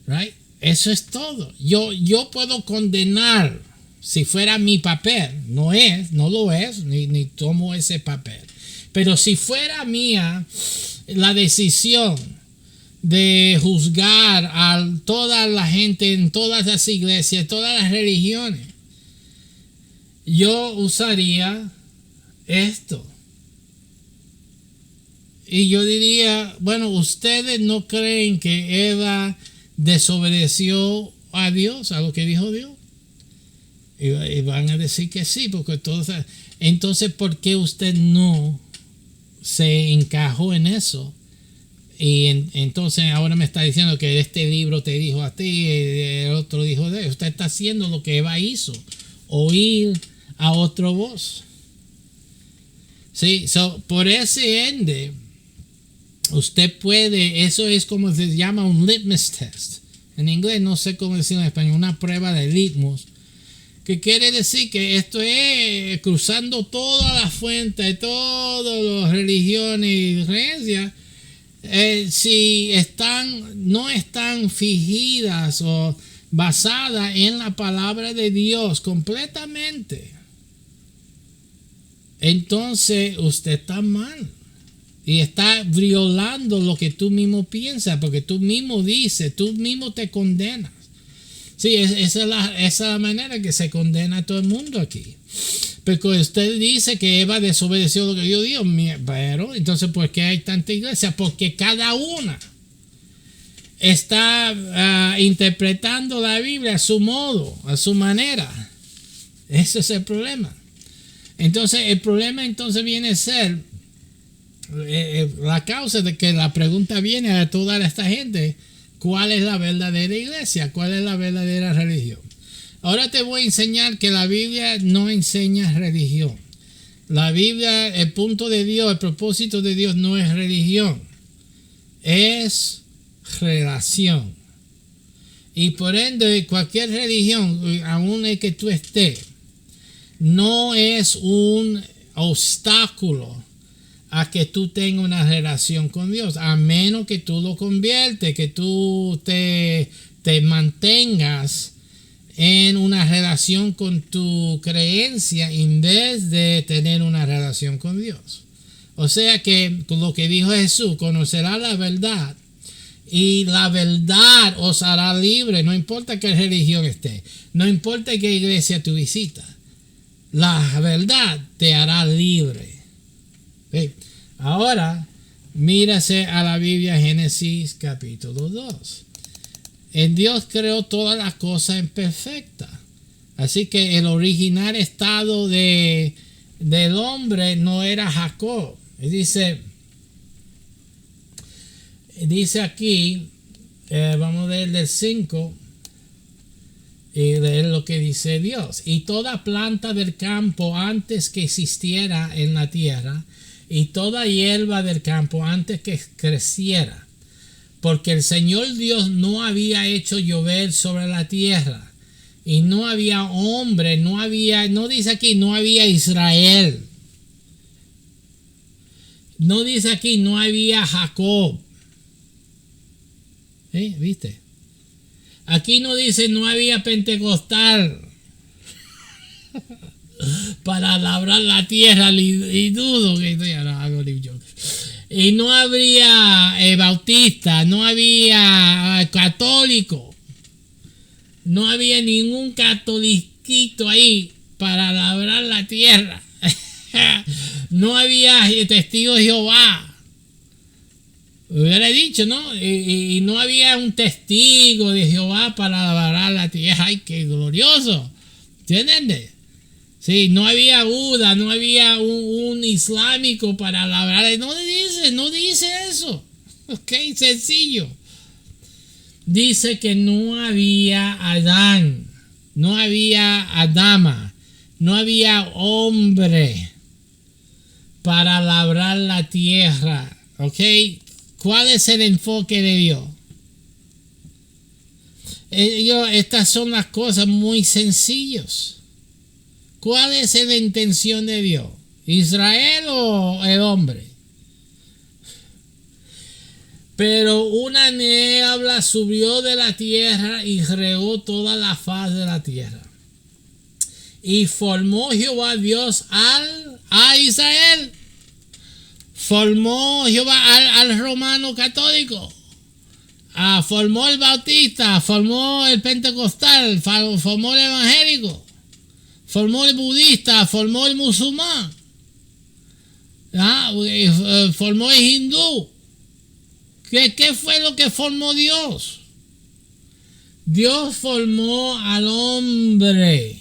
Right? Eso es todo. Yo puedo condenar. Si fuera mi papel, no lo es, ni tomo ese papel. Pero si fuera mía la decisión de juzgar a toda la gente en todas las iglesias, todas las religiones, yo usaría esto. Y yo diría, bueno, ¿ustedes no creen que Eva desobedeció a Dios, a lo que dijo Dios? Y van a decir que sí, porque entonces, ¿por qué usted no se encajó en eso? Y entonces ahora me está diciendo que este libro te dijo a ti, el otro dijo de él. Usted está haciendo lo que Eva hizo, oír a otra voz. Sí, por ese ende, usted puede, eso es como se llama un litmus test. En inglés no sé cómo decirlo en español, una prueba de litmus. Que quiere decir que esto es cruzando todas las fuentes, todas las religiones y creencias, si no están fijadas o basadas en la palabra de Dios completamente, entonces usted está mal y está violando lo que tú mismo piensas, porque tú mismo dices, tú mismo te condenas. Sí, esa es la manera que se condena a todo el mundo aquí. Porque usted dice que Eva desobedeció lo que Dios dijo, pero entonces ¿por qué hay tanta iglesia? Porque cada una está interpretando la Biblia a su modo, a su manera. Ese es el problema. Entonces el problema entonces viene a ser la causa de que la pregunta viene a toda esta gente. ¿Cuál es la verdadera iglesia? ¿Cuál es la verdadera religión? Ahora te voy a enseñar que la Biblia no enseña religión. La Biblia, el punto de Dios, el propósito de Dios no es religión. Es relación. Y por ende, cualquier religión, aun el que tú estés, no es un obstáculo a que tú tengas una relación con Dios, a menos que tú lo conviertes, que tú te mantengas en una relación con tu creencia en vez de tener una relación con Dios. O sea que lo que dijo Jesús, conocerá la verdad y la verdad os hará libre, no importa qué religión esté, no importa qué iglesia tú visitas, la verdad te hará libre. ¿Sí? Ahora, mírase a la Biblia, Génesis capítulo 2. En Dios creó todas las cosas en perfecta. Así que el original estado del hombre no era Jacob. Dice aquí, vamos a leer del 5 y leer lo que dice Dios. Y toda planta del campo antes que existiera en la tierra, y toda hierba del campo antes que creciera, porque el Señor Dios no había hecho llover sobre la tierra, y no había hombre, no dice aquí, no había Israel, no dice aquí, no había Jacob. ¿Viste? Aquí no dice no había pentecostal para labrar la tierra, y dudo que y no habría bautista, no había católico, no había ningún catoliquito ahí para labrar la tierra. No había testigos de Jehová. Hubiera dicho, ¿no? Y no había un testigo de Jehová para labrar la tierra. ¡Ay, qué glorioso! ¿Entiendes? Sí, no había Buda, no había un islámico para labrar. No dice eso. Ok, sencillo. Dice que no había Adán, no había Adama, no había hombre para labrar la tierra. Ok, ¿cuál es el enfoque de Dios? Estas son las cosas muy sencillas. ¿Cuál es la intención de Dios? ¿Israel o el hombre? Pero una niebla subió de la tierra y regó toda la faz de la tierra. Y formó Jehová Dios a Israel. Formó Jehová al romano católico. Formó el bautista, formó el pentecostal, formó el evangélico, formó el budista, formó el musulmán, formó el hindú. ¿Qué fue lo que formó Dios? Dios formó al hombre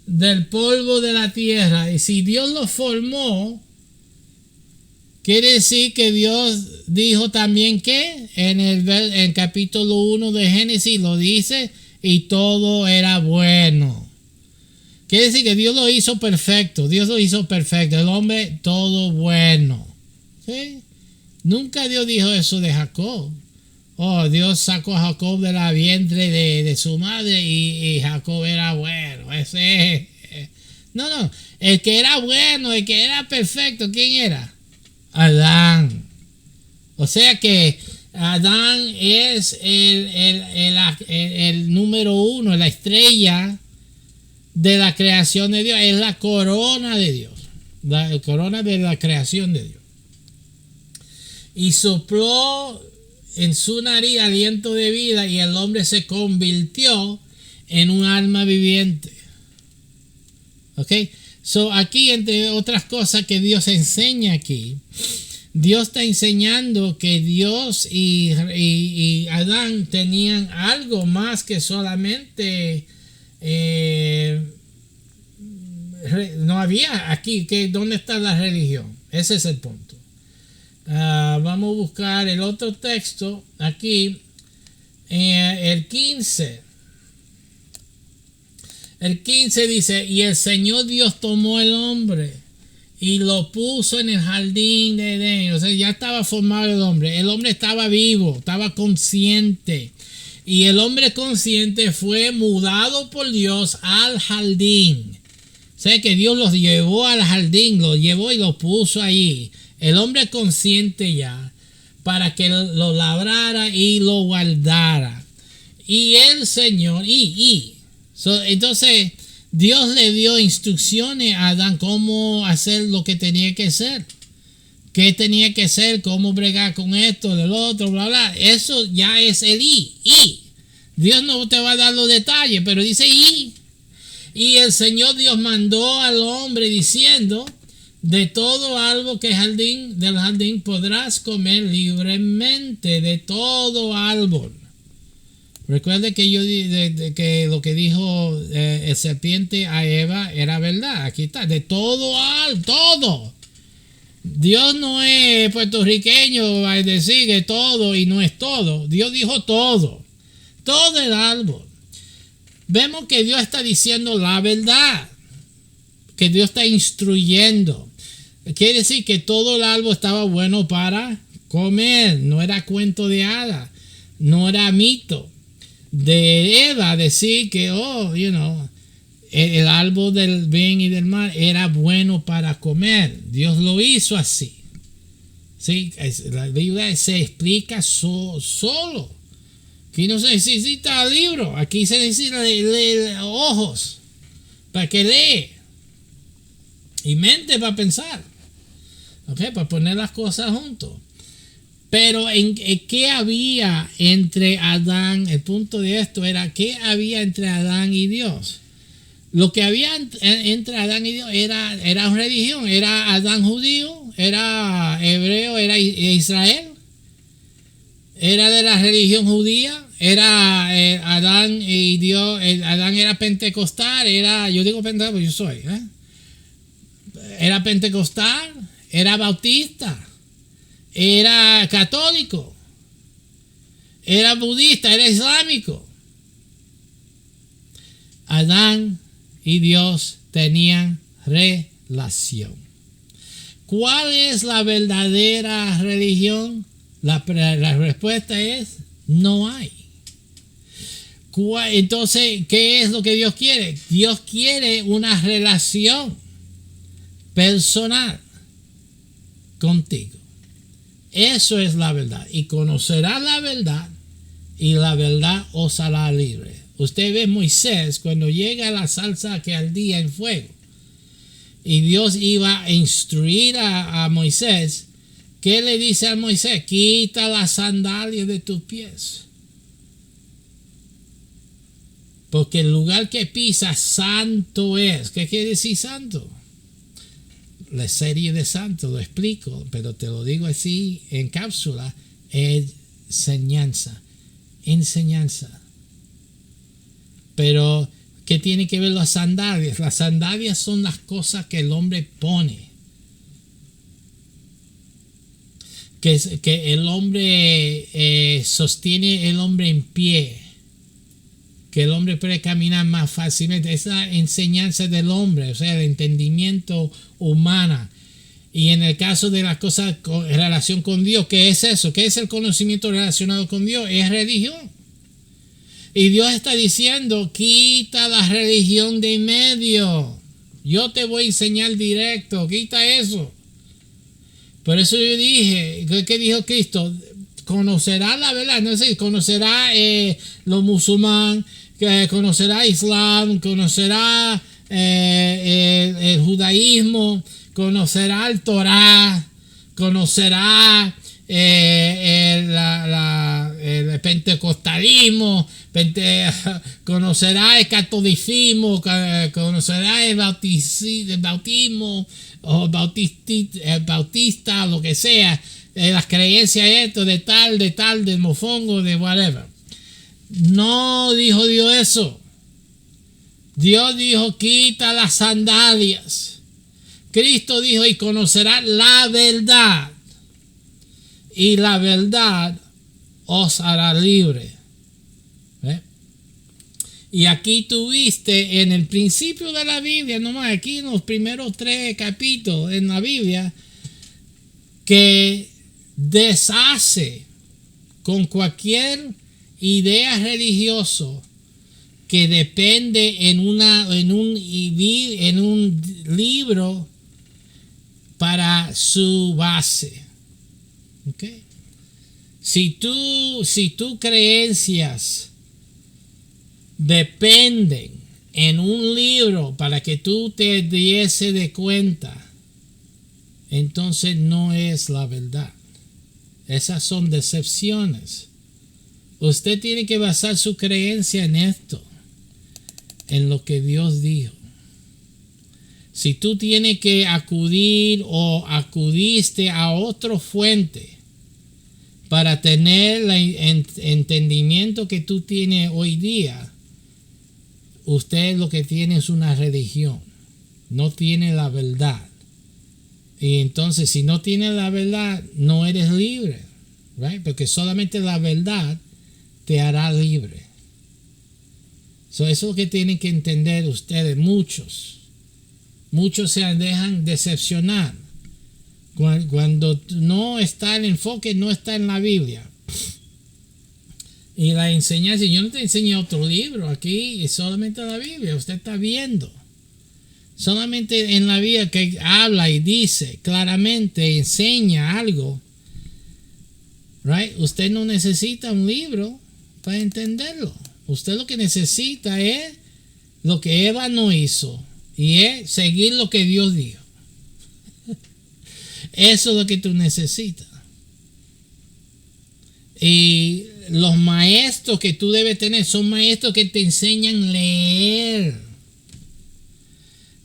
del polvo de la tierra. Y si Dios lo formó, quiere decir que Dios dijo también que en el capítulo 1 de Génesis lo dice, y todo era bueno. Quiere decir que Dios lo hizo perfecto. Dios lo hizo perfecto. El hombre, todo bueno. ¿Sí? Nunca Dios dijo eso de Jacob. Oh, Dios sacó a Jacob de la vientre de su madre y Jacob era bueno. No. El que era bueno, el que era perfecto, ¿quién era? Adán. O sea que Adán es el número uno, la estrella de la creación de Dios. Es la corona de Dios. La corona de la creación de Dios. Y sopló en su nariz aliento de vida, y el hombre se convirtió en un alma viviente. Ok, so aquí, entre otras cosas que Dios enseña aquí, Dios está enseñando que Dios y Adán tenían algo más que solamente no había aquí. ¿Dónde está la religión? Ese es el punto. Vamos a buscar el otro texto aquí, el 15. El 15 dice: y el Señor Dios tomó el hombre y lo puso en el jardín de Edén. O sea, ya estaba formado el hombre. El hombre estaba vivo, estaba consciente. Y el hombre consciente fue mudado por Dios al jardín. O sea, que Dios los llevó al jardín, lo llevó y lo puso allí. El hombre consciente ya, para que lo labrara y lo guardara. Y el Señor, entonces Dios le dio instrucciones a Adán cómo hacer lo que tenía que hacer. ¿Qué tenía que hacer? ¿Cómo bregar con esto, del otro, bla, bla? Eso ya es el Dios no te va a dar los detalles, pero dice Y el Señor Dios mandó al hombre diciendo: de todo árbol que del jardín podrás comer libremente, de todo árbol. Recuerde que que lo que dijo el serpiente a Eva era verdad. Aquí está, de todo árbol, todo. Dios no es puertorriqueño, va a decir que todo y no es todo. Dios dijo todo el árbol. Vemos que Dios está diciendo la verdad, que Dios está instruyendo. Quiere decir que todo el árbol estaba bueno para comer, no era cuento de hadas, no era mito de Eva decir que el árbol del bien y del mal era bueno para comer. Dios lo hizo así. ¿Sí? La Biblia se explica solo. Aquí no se necesita libro, aquí se necesita ojos para que lee y mente para pensar, ¿ok? Para poner las cosas juntos. Pero en qué había entre Adán, el punto de esto era qué había entre Adán y Dios. Lo que había entre Adán y Dios era una religión. Era Adán judío, era hebreo, era Israel. Era de la religión judía. Era Adán y Dios. Adán era pentecostal. Yo digo pentecostal porque yo soy. Era pentecostal. Era bautista. Era católico. Era budista. Era islámico. Adán y Dios tenían relación. ¿Cuál es la verdadera religión? La respuesta es no hay. Entonces, ¿qué es lo que Dios quiere? Dios quiere una relación personal contigo. Eso es la verdad. Y conocerás la verdad y la verdad os hará libre. Usted ve Moisés cuando llega a la salsa que ardía en fuego y Dios iba a instruir a Moisés. ¿Qué le dice a Moisés? Quita las sandalias de tus pies, porque el lugar que pisas santo es. ¿Qué quiere decir santo? La serie de santos lo explico, pero te lo digo así en cápsula. Enseñanza. Pero, ¿qué tiene que ver las sandalias? Las sandalias son las cosas que el hombre pone. Que el hombre sostiene el hombre en pie. Que el hombre puede caminar más fácilmente. Es la enseñanza del hombre, o sea, el entendimiento humana. Y en el caso de las cosas en relación con Dios, ¿qué es eso? ¿Qué es el conocimiento relacionado con Dios? Es religión. Y Dios está diciendo, quita la religión de en medio. Yo te voy a enseñar directo, quita eso. Por eso yo dije, ¿qué dijo Cristo? Conocerá la verdad, no sé, conocerá los musulmanes, conocerá Islam, conocerá el judaísmo, conocerá el Torah, conocerá el pentecostalismo, conocerá el catolicismo, conocerá el bautismo o el bautista, lo que sea, las creencias del mofongo, de whatever. No dijo Dios eso. Dios dijo, quita las sandalias. Cristo dijo, y conocerá la verdad, y la verdad os hará libre. Y aquí tuviste en el principio de la Biblia, nomás aquí en los primeros 3 capítulos en la Biblia, que deshace con cualquier idea religiosa que depende en un libro para su base. ¿Okay? Si tus creencias dependen en un libro para que tú te diese de cuenta, entonces no es la verdad. Esas son decepciones. Usted tiene que basar su creencia en esto, en lo que Dios dijo. Si tú tienes que acudir o acudiste a otra fuente para tener el entendimiento que tú tienes hoy día, usted lo que tiene es una religión, no tiene la verdad. Y entonces, si no tienes la verdad, no eres libre, right? Porque solamente la verdad te hará libre. Eso es lo que tienen que entender ustedes. Muchos se dejan decepcionar cuando no está el enfoque, no está en la Biblia. Y la enseñanza, yo no te enseñé otro libro aquí, es solamente la Biblia. Usted está viendo. Solamente en la Biblia que habla y dice claramente, enseña algo. Right? Usted no necesita un libro para entenderlo. Usted lo que necesita es lo que Eva no hizo, y es seguir lo que Dios dijo. Eso es lo que tú necesitas. Y los maestros que tú debes tener son maestros que te enseñan a leer.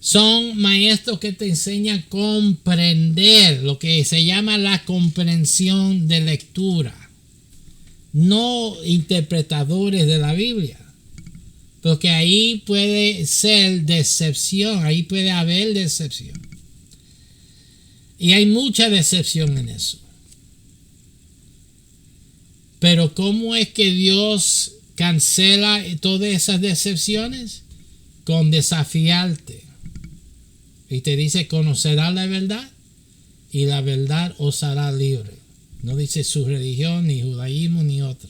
Son maestros que te enseñan a comprender, lo que se llama la comprensión de lectura. No interpretadores de la Biblia. Porque ahí puede ser decepción, ahí puede haber decepción. Y hay mucha decepción en eso. Pero ¿cómo es que Dios cancela todas esas decepciones? Con desafiarte. Y te dice, conocerás la verdad y la verdad os hará libre. No dice su religión, ni judaísmo, ni otro.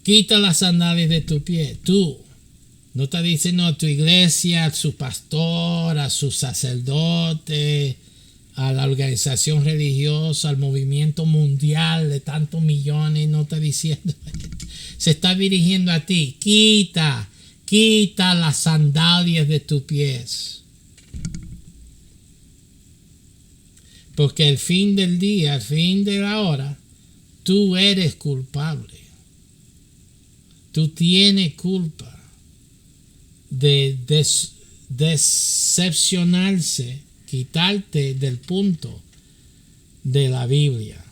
Quita las sandalias de tu pie. Tú. No está diciendo a tu iglesia, a su pastor, a su sacerdote, a la organización religiosa, al movimiento mundial de tantos millones. No está diciendo. Se está dirigiendo a ti. Quita las sandalias de tus pies. Porque al fin del día, al fin de la hora, tú eres culpable. Tú tienes culpa de decepcionarse, quitarte del punto de la Biblia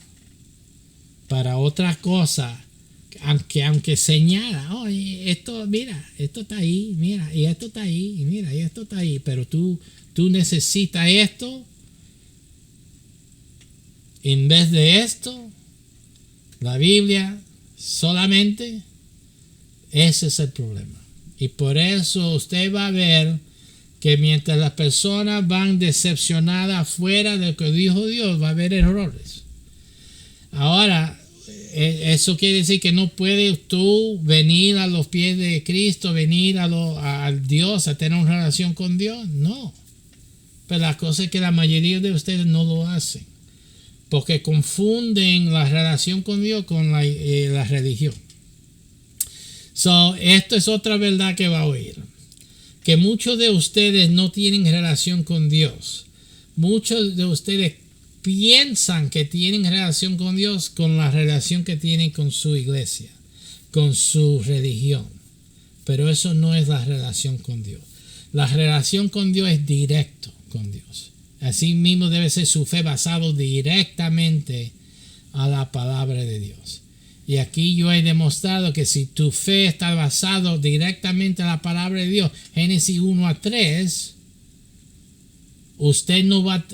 para otra cosa, aunque señala, oye, esto, mira, esto está ahí, mira, y esto está ahí, y mira, y esto está ahí, pero tú necesitas esto en vez de esto. La Biblia solamente. Ese es el problema. Y por eso usted va a ver que mientras las personas van decepcionadas fuera de lo que dijo Dios, va a haber errores. Ahora, eso quiere decir que no puedes tú venir a los pies de Cristo, venir a Dios, a tener una relación con Dios. No. Pero la cosa es que la mayoría de ustedes no lo hacen. Porque confunden la relación con Dios con la religión. Esto es otra verdad que va a oír. Que muchos de ustedes no tienen relación con Dios. Muchos de ustedes piensan que tienen relación con Dios con la relación que tienen con su iglesia, con su religión. Pero eso no es la relación con Dios. La relación con Dios es directo con Dios. Así mismo debe ser su fe basado directamente a la palabra de Dios. Y aquí yo he demostrado que si tu fe está basado directamente a la palabra de Dios, Génesis 1-3, usted no va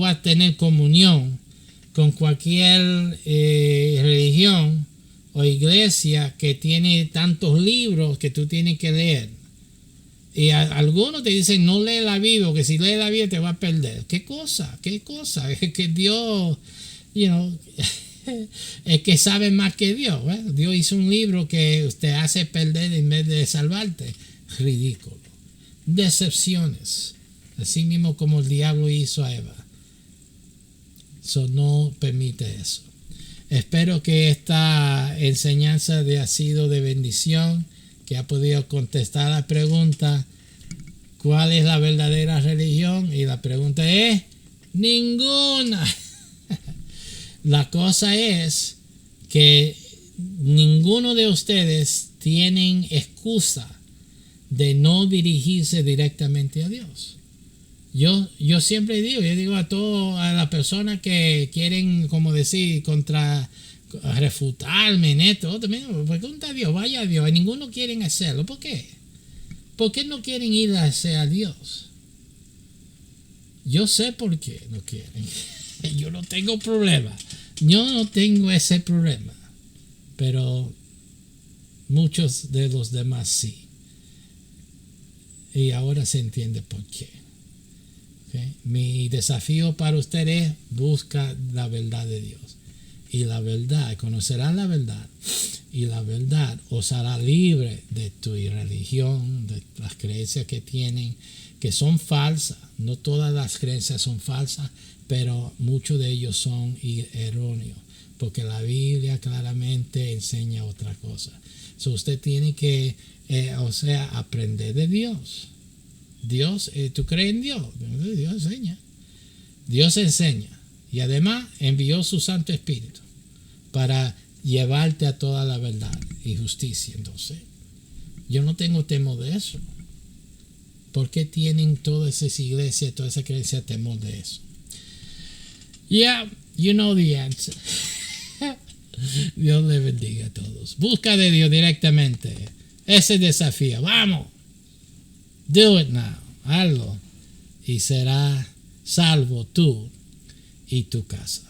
a tener comunión con cualquier religión o iglesia que tiene tantos libros que tú tienes que leer. Y algunos te dicen, no lee la Biblia, que si lee la Biblia te va a perder. ¿Qué cosa? Es que Dios, es que sabe más que Dios. Dios hizo un libro que te hace perder en vez de salvarte. Ridículo. Decepciones. Así mismo como el diablo hizo a Eva. Eso no permite eso. Espero que esta enseñanza ha sido de bendición, que ha podido contestar la pregunta, ¿cuál es la verdadera religión? Y la pregunta es, ninguna. La cosa es que ninguno de ustedes tienen excusa de no dirigirse directamente a Dios. Yo siempre digo a las personas que quieren, como decir, refutarme en esto, pregunta a Dios, vaya a Dios, y ninguno quieren hacerlo. ¿Por qué? ¿Por qué no quieren ir hacia Dios? Yo sé por qué no quieren. Yo no tengo problema. Yo no tengo ese problema. Pero muchos de los demás sí. Y ahora se entiende por qué. ¿Okay? Mi desafío para usted es buscar la verdad de Dios. Y la verdad, conocerán la verdad. Y la verdad os hará libre de tu religión, de las creencias que tienen, que son falsas. No todas las creencias son falsas, pero muchos de ellos son erróneos, porque la Biblia claramente enseña otra cosa. So usted tiene que, aprender de Dios. Dios, ¿tú crees en Dios? Dios enseña. Dios enseña. Y además envió su Santo Espíritu para llevarte a toda la verdad y justicia. Entonces, yo no tengo temor de eso. ¿Por qué tienen todas esas iglesias, toda esa creencia, temor de eso? Yeah, you know the answer. Dios le bendiga a todos. Busca de Dios directamente. Ese desafío. Vamos. Do it now. Hazlo. Y será salvo tú y tu casa.